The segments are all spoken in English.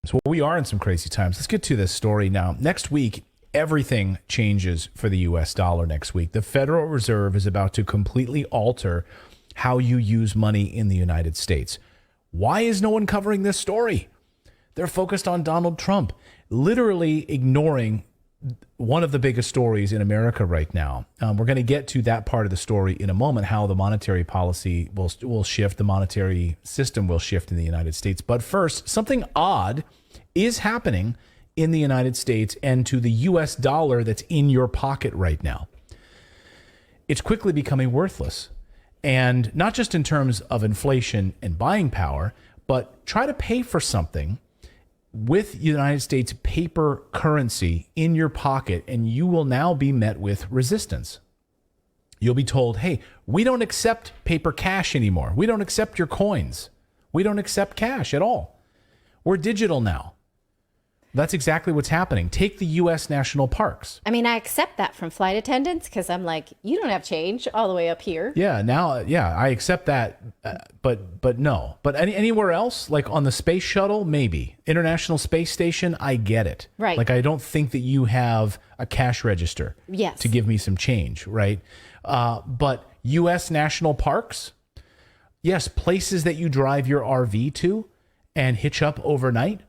So we are in some crazy times. Let's get to this story now. Next week, everything changes for the U.S. dollar next week. The Federal Reserve is about to completely alter how you use money in the United States. Why is no one covering this story? They're focused on Donald Trump, literally ignoring one of the biggest stories in America right now. We're going to get to that part of the story in a moment, how the monetary policy will shift, the monetary system will shift in the United States. But first, something odd is happening in the United States and to the U.S. dollar that's in your pocket right now. It's quickly becoming worthless. And not just in terms of inflation and buying power, but try to pay for something with United States paper currency in your pocket, and you will now be met with resistance. You'll be told, hey, we don't accept paper cash anymore. We don't accept your coins. We don't accept cash at all. We're digital now. That's exactly what's happening. Take the U.S. national parks. I mean, I accept that from flight attendants because I'm like, you don't have change all the way up here. Yeah, now, I accept that, but no. But anywhere else, like on the space shuttle, maybe. International Space Station, I get it. Right. Like, I don't think that you have a cash register to give me some change, right? But U.S. national parks, yes, places that you drive your RV to and hitch up overnight,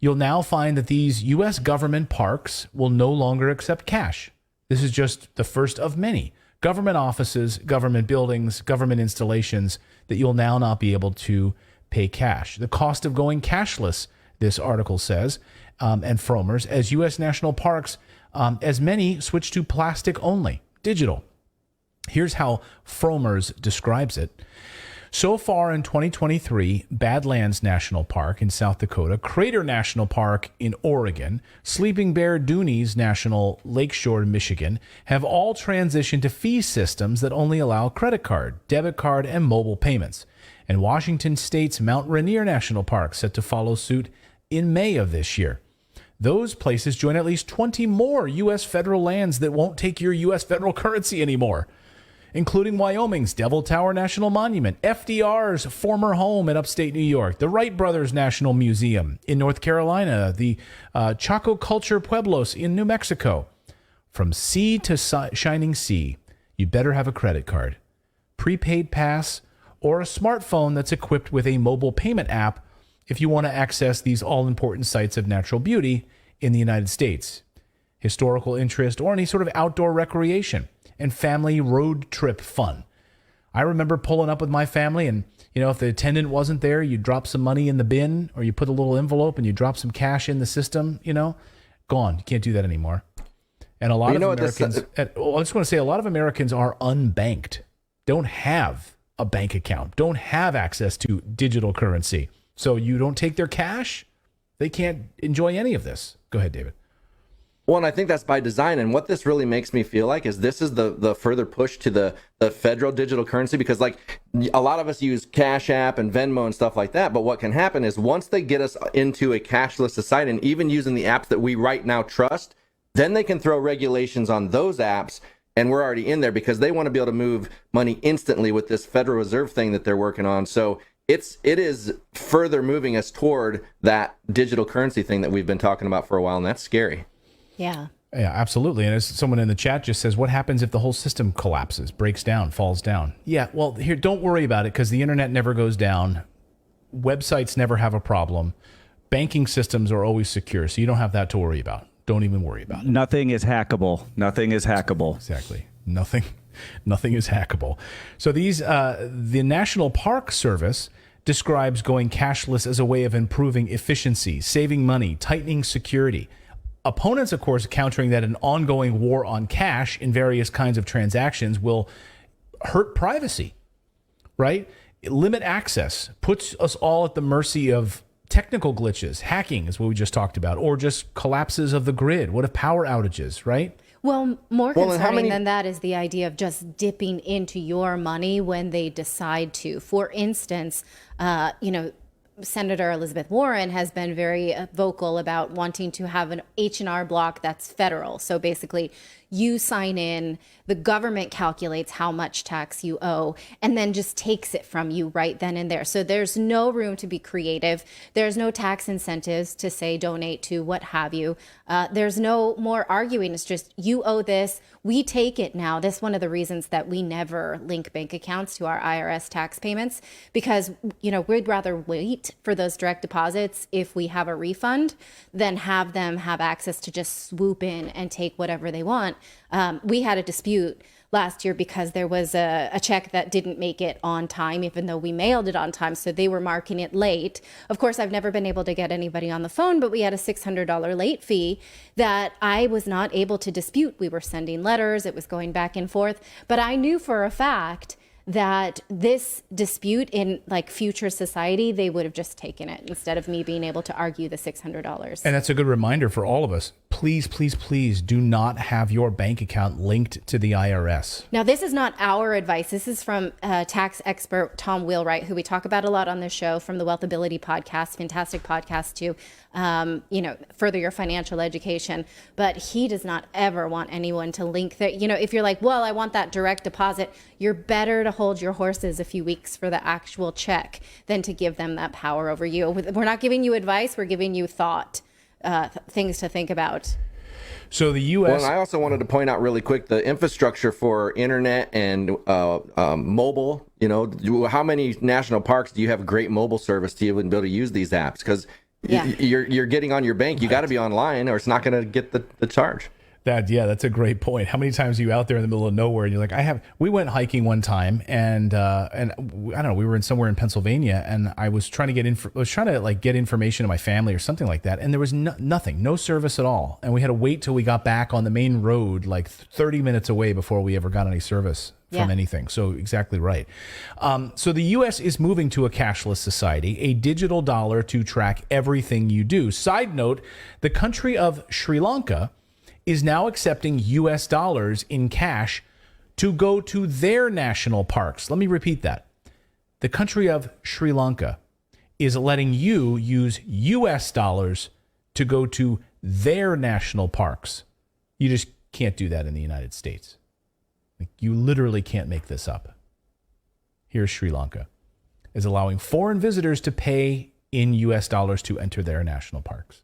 you'll now find that these U.S. government parks will no longer accept cash. This is just the first of many government offices, government buildings, government installations that you'll now not be able to pay cash. The cost of going cashless, this article says, and Frommer's, as U.S. national parks, as many switch to plastic only, digital. Here's how Frommer's describes it. So far in 2023, Badlands National Park in South Dakota, Crater National Park in Oregon, Sleeping Bear Dunes National Lakeshore, Michigan, have all transitioned to fee systems that only allow credit card, debit card, and mobile payments. And Washington State's Mount Rainier National Park set to follow suit in May of this year. Those places join at least 20 more U.S. federal lands that won't take your U.S. federal currency anymore, including Wyoming's Devil Tower National Monument, FDR's former home in upstate New York, the Wright Brothers National Museum in North Carolina, the Chaco Culture Pueblos in New Mexico. From sea to shining sea, you better have a credit card, prepaid pass, or a smartphone that's equipped with a mobile payment app if you want to access these all-important sites of natural beauty in the United States, historical interest, or any sort of outdoor recreation and family road trip fun. I remember pulling up with my family and, if the attendant wasn't there, you drop some money in the bin or you put a little envelope and you drop some cash in the system, gone. You can't do that anymore. And a lot of Americans, I just want to say a lot of Americans are unbanked, don't have a bank account, don't have access to digital currency. So you don't take their cash, they can't enjoy any of this. Go ahead, David. Well, and I think that's by design. And what this really makes me feel like is this is the further push to the federal digital currency, because like a lot of us use Cash App and Venmo and stuff like that. But what can happen is once they get us into a cashless society, and even using the apps that we right now trust, then they can throw regulations on those apps. And we're already in there because they want to be able to move money instantly with this Federal Reserve thing that they're working on. So it is further moving us toward that digital currency thing that we've been talking about for a while. And that's scary. Yeah. Yeah, absolutely. And as someone in the chat just says, what happens if the whole system collapses, breaks down, falls down? Yeah, well, here, don't worry about it because the internet never goes down. Websites never have a problem. Banking systems are always secure, so you don't have that to worry about. Don't even worry about it. Nothing is hackable. Nothing is hackable. Exactly. Nothing is hackable. So the National Park Service describes going cashless as a way of improving efficiency, saving money, tightening security. Opponents, of course, countering that an ongoing war on cash in various kinds of transactions will hurt privacy, right? Limit access, puts us all at the mercy of technical glitches, hacking is what we just talked about, or just collapses of the grid. What if power outages, right? Well, more concerning than that is the idea of just dipping into your money when they decide to. For instance, Senator Elizabeth Warren has been very vocal about wanting to have an H&R block that's federal. So basically, you sign in, the government calculates how much tax you owe, and then just takes it from you right then and there. So there's no room to be creative. There's no tax incentives to say donate to what have you. There's no more arguing. It's just, you owe this, we take it now. That's one of the reasons that we never link bank accounts to our IRS tax payments, because, we'd rather wait for those direct deposits if we have a refund than have them have access to just swoop in and take whatever they want. We had a dispute last year because there was a check that didn't make it on time, even though we mailed it on time. So they were marking it late. Of course, I've never been able to get anybody on the phone, but we had a $600 late fee that I was not able to dispute. We were sending letters. It was going back and forth. But I knew for a fact that this dispute in future society, they would have just taken it instead of me being able to argue the $600. And that's a good reminder for all of us. Please, please, please do not have your bank account linked to the IRS. Now, this is not our advice. This is from tax expert Tom Wheelwright, who we talk about a lot on this show, from the Wealthability podcast, fantastic podcast to, further your financial education. But he does not ever want anyone to link their, if you're like, well, I want that direct deposit, you're better to hold your horses a few weeks for the actual check than to give them that power over you. We're not giving you advice. We're giving you thought. Things to think about. So the U.S. Well, and I also wanted to point out really quick the infrastructure for internet and mobile. How many national parks do you have great mobile service to even be able to use these apps? Because you're getting on your bank, you got to be online, or it's not going to get the charge. That's a great point. How many times are you out there in the middle of nowhere and you're like, we went hiking one time and I don't know, we were somewhere in Pennsylvania and I was trying to get information to my family or something like that. And there was nothing, no service at all. And we had to wait till we got back on the main road, 30 minutes away before we ever got any service from anything. So exactly right. So the U.S. is moving to a cashless society, a digital dollar to track everything you do. Side note, the country of Sri Lanka is now accepting U.S. dollars in cash to go to their national parks. Let me repeat that. The country of Sri Lanka is letting you use U.S. dollars to go to their national parks. You just can't do that in the United States. You literally can't make this up. Here's Sri Lanka is allowing foreign visitors to pay in U.S. dollars to enter their national parks.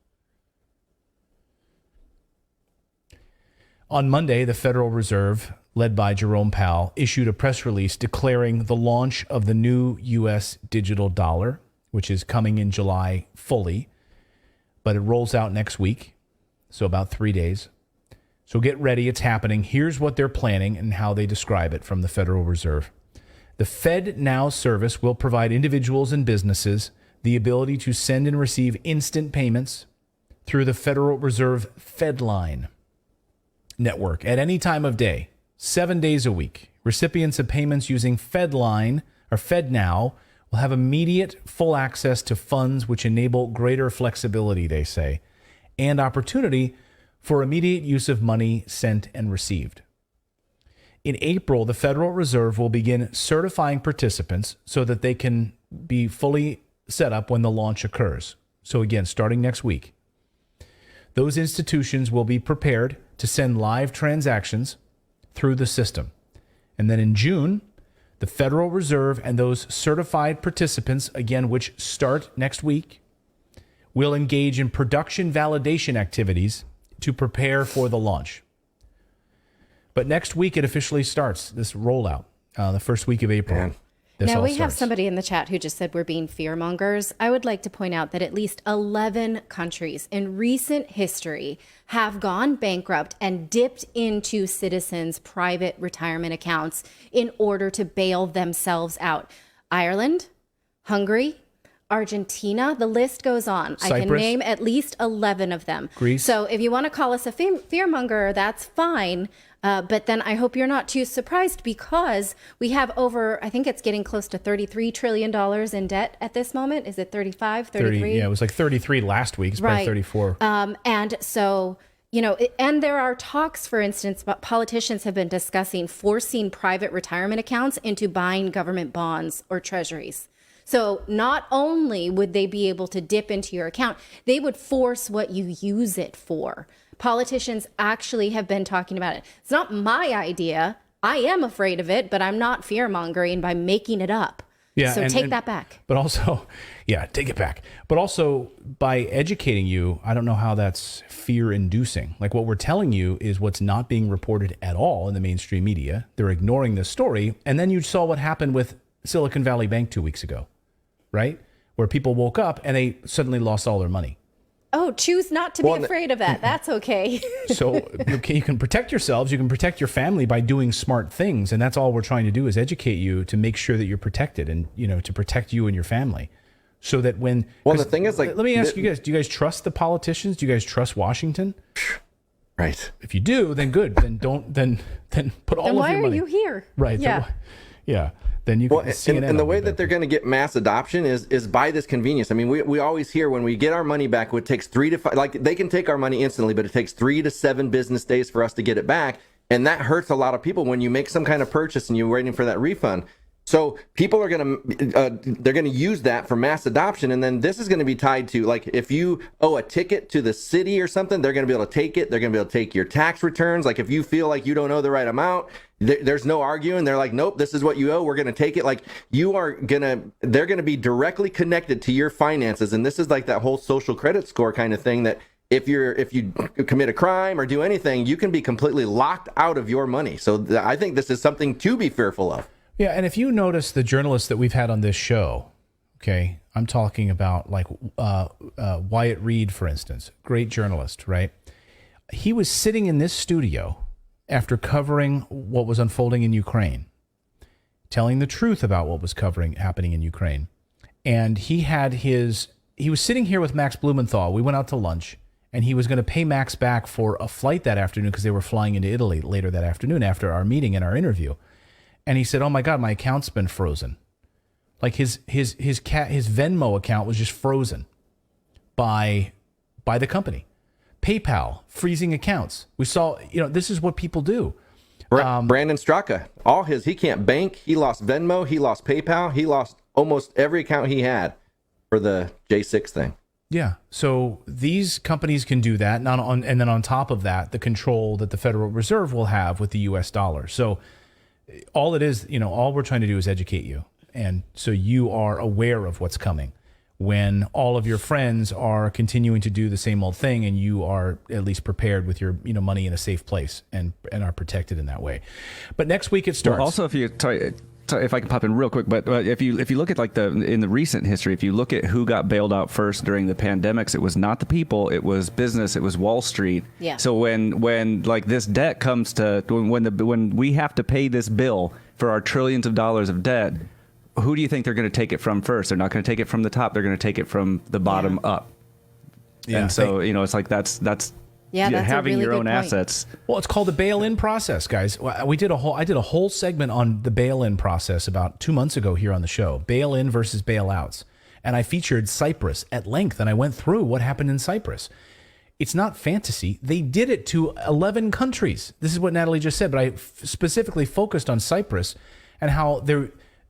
On Monday, the Federal Reserve, led by Jerome Powell, issued a press release declaring the launch of the new U.S. digital dollar, which is coming in July fully, but it rolls out next week, so about 3 days. So get ready, it's happening. Here's what they're planning and how they describe it from the Federal Reserve. The Fed Now service will provide individuals and businesses the ability to send and receive instant payments through the Federal Reserve FedLine network at any time of day, 7 days a week. Recipients of payments using FedLine or FedNow will have immediate full access to funds, which enable greater flexibility, they say, and opportunity for immediate use of money sent and received. In April, the Federal Reserve will begin certifying participants so that they can be fully set up when the launch occurs. So again, starting next week, those institutions will be prepared to send live transactions through the system. And then in June, the Federal Reserve and those certified participants, again, which start next week, will engage in production validation activities to prepare for the launch. But next week, it officially starts, this rollout, the first week of April. Man. Now, we have somebody in the chat who just said we're being fearmongers. I would like to point out that at least 11 countries in recent history have gone bankrupt and dipped into citizens' private retirement accounts in order to bail themselves out. Ireland, Hungary, Argentina, the list goes on. Cyprus. I can name at least 11 of them. Greece. So if you want to call us a fearmonger, that's fine. But then I hope you're not too surprised, because we have over, I think it's getting close to $33 trillion in debt at this moment. Is it 35, 33? 30, yeah, it was like 33 last week. It's probably 34. And so, and there are talks, for instance, but politicians have been discussing forcing private retirement accounts into buying government bonds or treasuries. So not only would they be able to dip into your account, they would force what you use it for. Politicians actually have been talking about it. It's not my idea. I am afraid of it, but I'm not fear-mongering by making it up. Yeah, so take that back. But also, yeah, take it back. But also, by educating you, I don't know how that's fear-inducing. Like, what we're telling you is what's not being reported at all in the mainstream media. They're ignoring this story. And then you saw what happened with Silicon Valley Bank 2 weeks ago, right? Where people woke up and they suddenly lost all their money. Oh, choose not to be afraid of that. That's okay. So you can protect yourselves. You can protect your family by doing smart things. And that's all we're trying to do is educate you to make sure that you're protected and, to protect you and your family. So that when... Well, the thing is, like... Let me ask you guys, do you guys trust the politicians? Do you guys trust Washington? Right. If you do, then good. Then don't... Then put all of your money... Why are you here? Right. Yeah. Yeah. Then you can and the way that they're going to get mass adoption is by this convenience. I mean, we always hear when we get our money back, it takes 3 to 5, like they can take our money instantly, but it takes 3 to 7 business days for us to get it back. And that hurts a lot of people when you make some kind of purchase and you're waiting for that refund. So people are they're going to use that for mass adoption. And then this is going to be tied to, like, if you owe a ticket to the city or something, they're going to be able to take it. They're going to be able to take your tax returns. Like, if you feel like you don't owe the right amount, there's no arguing. They're like, nope, this is what you owe. We're going to take it. Like, they're going to be directly connected to your finances. And this is like that whole social credit score kind of thing that if you commit a crime or do anything, you can be completely locked out of your money. So I think this is something to be fearful of. Yeah, and if you notice the journalists that we've had on this show, okay, I'm talking about like Wyatt Reed, for instance, great journalist, right? He was sitting in this studio after covering what was unfolding in Ukraine, telling the truth about what was happening in Ukraine. And he was sitting here with Max Blumenthal. We went out to lunch, and he was going to pay Max back for a flight that afternoon because they were flying into Italy later that afternoon after our meeting and our interview. And he said, "Oh my God, my account's been frozen." Like his Venmo account was just frozen by the company. PayPal freezing accounts. We saw, this is what people do. Brandon Straka, he can't bank. He lost Venmo. He lost PayPal. He lost almost every account he had for the J6 thing. Yeah. So these companies can do that. And then on top of that, the control that the Federal Reserve will have with the US dollar. So all it is, all we're trying to do is educate you. And so you are aware of what's coming when all of your friends are continuing to do the same old thing, and you are at least prepared with your money in a safe place and are protected in that way. But next week it starts. Well, also, if I can pop in real quick, but if you look at in the recent history, if you look at who got bailed out first during the pandemics, it was not the people, it was business, it was Wall Street. Yeah. So when like this debt comes to when we have to pay this bill for our trillions of dollars of debt, who do you think they're going to take it from first? They're not going to take it from the top. They're going to take it from the bottom up. Yeah. And so it's like that's having really your own point. assets. Well, it's called the bail-in process, guys. I did a whole segment on the bail-in process about 2 months ago here on the show. Bail-in versus bailouts. And I featured Cyprus at length, and I went through what happened in Cyprus. It's not fantasy. They did it to 11 countries. This is what Natalie just said, but I specifically focused on Cyprus and how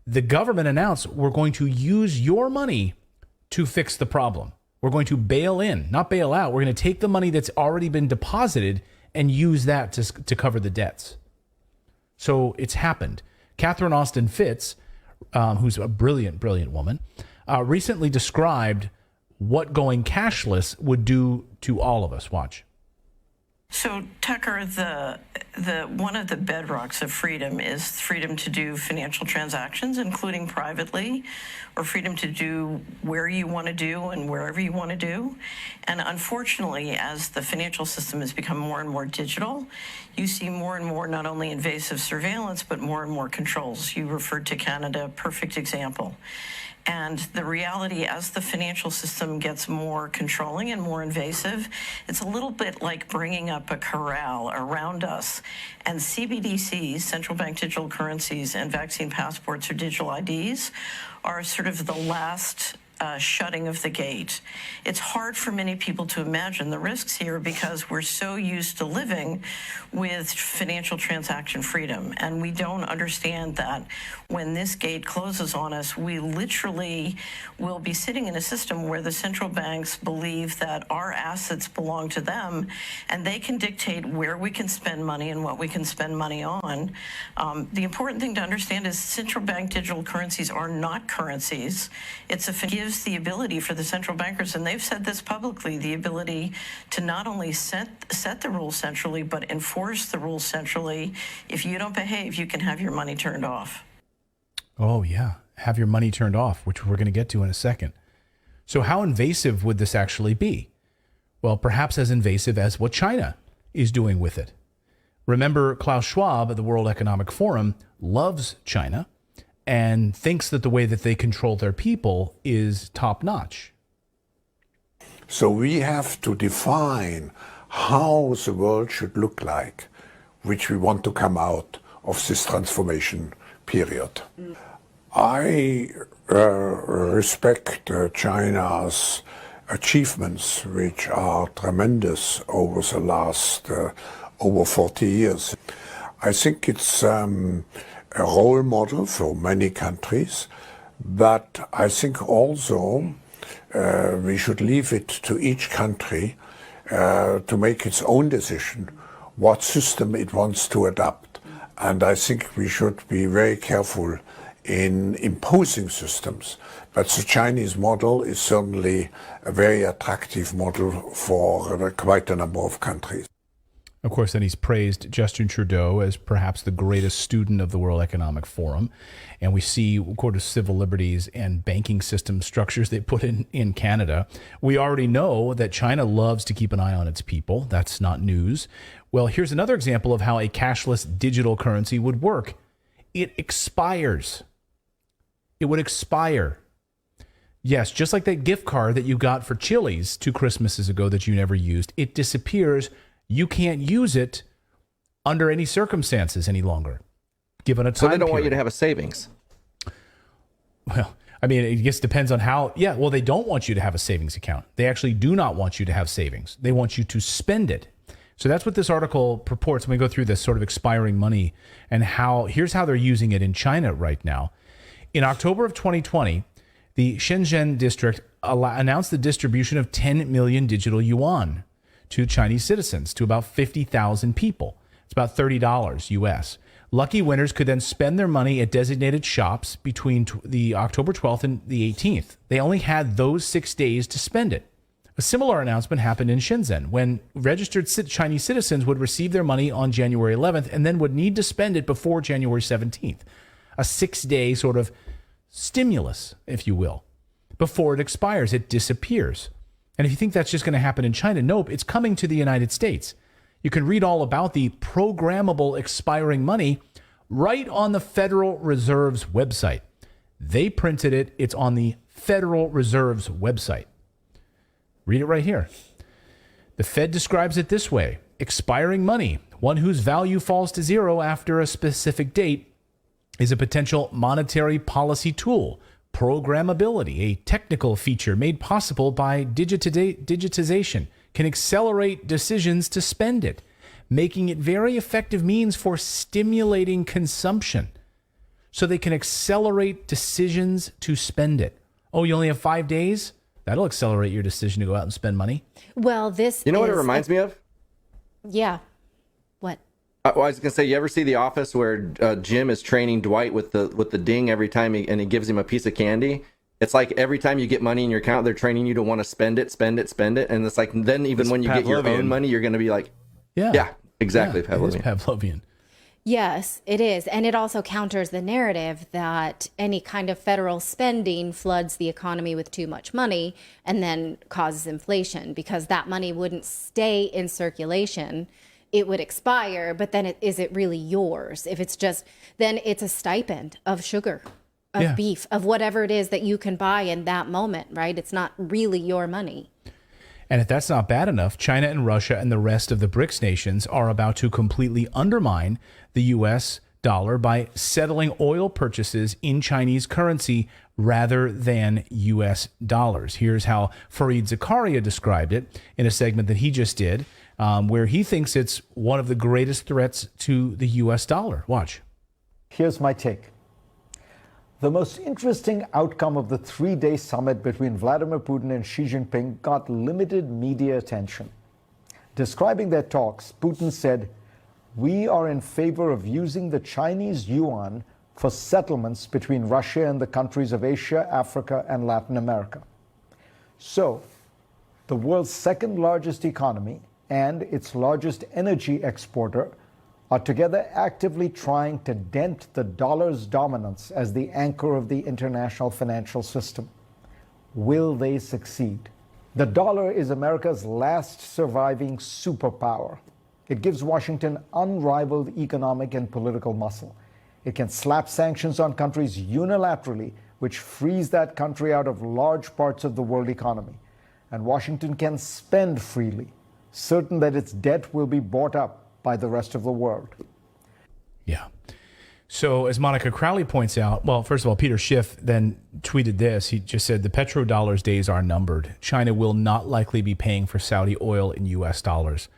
the government announced, we're going to use your money to fix the problem. We're going to bail in, not bail out. We're going to take the money that's already been deposited and use that to cover the debts. So it's happened. Catherine Austin Fitts, who's a brilliant, brilliant woman, recently described what going cashless would do to all of us. Watch. So, Tucker, the one of the bedrocks of freedom is freedom to do financial transactions, including privately, or freedom to do where you want to do and wherever you want to do. And unfortunately, as the financial system has become more and more digital, you see more and more not only invasive surveillance, but more and more controls. You referred to Canada, perfect example. And the reality, as the financial system gets more controlling and more invasive, it's a little bit like bringing up a corral around us. And CBDCs, central bank digital currencies, and vaccine passports or digital IDs are sort of the last shutting of the gate. It's hard for many people to imagine the risks here because we're so used to living with financial transaction freedom, and we don't understand that when this gate closes on us, we literally will be sitting in a system where the central banks believe that our assets belong to them, and they can dictate where we can spend money and what we can spend money on. The important thing to understand is central bank digital currencies are not currencies. It gives the ability for the central bankers, and they've said this publicly, the ability to not only set the rules centrally, but enforce the rules centrally. If you don't behave, you can have your money turned off. Oh, yeah. Have your money turned off, which we're going to get to in a second. So how invasive would this actually be? Well, perhaps as invasive as what China is doing with it. Remember, Klaus Schwab at the World Economic Forum loves China and thinks that the way that they control their people is top notch. So we have to define how the world should look like, which we want to come out of this transformation period. I respect China's achievements, which are tremendous over the last over 40 years. I think it's a role model for many countries, but I think also we should leave it to each country to make its own decision what system it wants to adopt. And I think we should be very careful in imposing systems. But the Chinese model is certainly a very attractive model for quite a number of countries. Of course, then he's praised Justin Trudeau as perhaps the greatest student of the World Economic Forum. And we see, of course, civil liberties and banking system structures they put in Canada. We already know that China loves to keep an eye on its people. That's not news. Well, here's another example of how a cashless digital currency would work. It expires. It would expire. Yes, just like that gift card that you got for Chili's 2 Christmases ago that you never used. It disappears. You can't use it under any circumstances any longer, given a time So they don't period. want you to have a savings. Well, I mean, it just depends on how. Yeah, well, they don't want you to have a savings account. They actually do not want you to have savings. They want you to spend it. So that's what this article purports. When we go through this sort of expiring money and here's how they're using it in China right now. In October of 2020, the Shenzhen district announced the distribution of 10 million digital yuan to Chinese citizens, to about 50,000 people. It's about $30 US. Lucky winners could then spend their money at designated shops between the October 12th and the 18th. They only had those 6 days to spend it. A similar announcement happened in Shenzhen when registered Chinese citizens would receive their money on January 11th and then would need to spend it before January 17th. A 6-day sort of stimulus, if you will. Before it expires, it disappears. And if you think that's just going to happen in China, nope, it's coming to the United States. You can read all about the programmable expiring money right on the Federal Reserve's website. They printed it. It's on the Federal Reserve's website. Read it right here. The Fed describes it this way: expiring money, one whose value falls to zero after a specific date, is a potential monetary policy tool. Programmability, a technical feature made possible by digitization, can accelerate decisions to spend it, making it very effective means for stimulating consumption. So they can accelerate decisions to spend it. Oh, you only have 5 days? That'll accelerate your decision to go out and spend money. Well, this You know what it reminds me of? Yeah. What? Well, I was gonna say, you ever see The Office where Jim is training Dwight with the ding every time and he gives him a piece of candy? It's like every time you get money in your account, they're training you to want to spend it, and it's like then even when you get your own money, you're gonna be like, yeah, exactly, yeah, it is Pavlovian. Pavlovian. Yes, it is. And it also counters the narrative that any kind of federal spending floods the economy with too much money and then causes inflation, because that money wouldn't stay in circulation. It would expire, but then is it really yours? If it's just, then it's a stipend of sugar, of beef, of whatever it is that you can buy in that moment, right? It's not really your money. And if that's not bad enough, China and Russia and the rest of the BRICS nations are about to completely undermine the U.S. dollar by settling oil purchases in Chinese currency rather than U.S. dollars. Here's how Fareed Zakaria described it in a segment that he just did, where he thinks it's one of the greatest threats to the U.S. dollar. Watch. Here's my take. The most interesting outcome of the 3-day summit between Vladimir Putin and Xi Jinping got limited media attention. Describing their talks, Putin said, "We are in favor of using the Chinese yuan for settlements between Russia and the countries of Asia, Africa, and Latin America." So, the world's second largest economy and its largest energy exporter are together actively trying to dent the dollar's dominance as the anchor of the international financial system. Will they succeed? The dollar is America's last surviving superpower. It gives Washington unrivaled economic and political muscle. It can slap sanctions on countries unilaterally, which frees that country out of large parts of the world economy. And Washington can spend freely, certain that its debt will be bought up by the rest of the world. Yeah. So as Monica Crowley points out, well, first of all, Peter Schiff then tweeted this. He just said the petrodollar's days are numbered. China will not likely be paying for Saudi oil in U.S. dollars.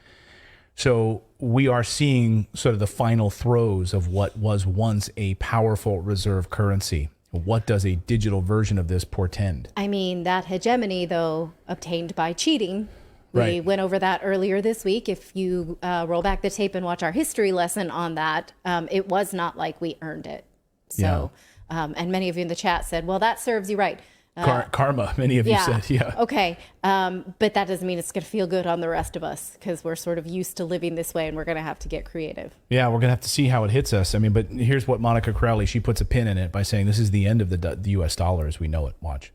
So we are seeing sort of the final throes of what was once a powerful reserve currency. What does a digital version of this portend? I mean, that hegemony, though, obtained by cheating. We Right. went over that earlier this week. If you roll back the tape and watch our history lesson on that, it was not like we earned it. So, and many of you in the chat said, well, that serves you right. Karma, many of you said, yeah. Okay. But that doesn't mean it's going to feel good on the rest of us because we're sort of used to living this way and we're going to have to get creative. Yeah, we're going to have to see how it hits us. I mean, but here's what Monica Crowley, she puts a pin in it by saying this is the end of the U.S. dollar as we know it. Watch.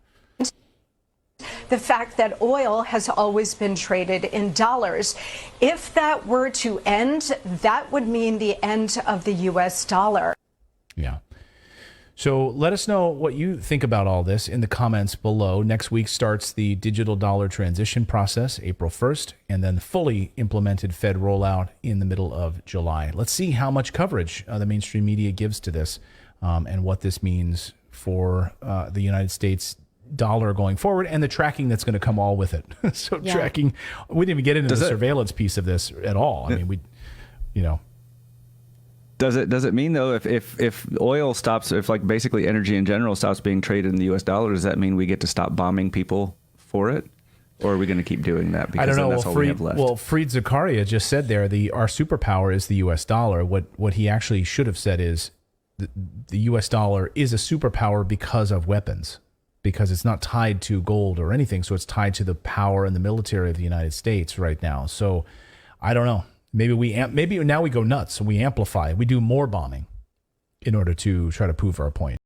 The fact that oil has always been traded in dollars. If that were to end, that would mean the end of the U.S. dollar. Yeah. So let us know what you think about all this in the comments below. Next week starts the digital dollar transition process, April 1st, and then the fully implemented Fed rollout in the middle of July. Let's see how much coverage the mainstream media gives to this and what this means for the United States dollar going forward and the tracking that's going to come all with it. Tracking, we didn't even get into the surveillance piece of this at all. I mean, Does it mean though if oil stops, if like basically energy in general stops being traded in the U.S. dollar, does that mean we get to stop bombing people for it, or are we going to keep doing that? Because I don't know. That's all we have left. Well, Fareed Zakaria just said there our superpower is the U.S. dollar. What he actually should have said is the U.S. dollar is a superpower because of weapons, because it's not tied to gold or anything. So it's tied to the power and the military of the United States right now. So I don't know. Maybe now we go nuts and we amplify. We do more bombing in order to try to prove our point.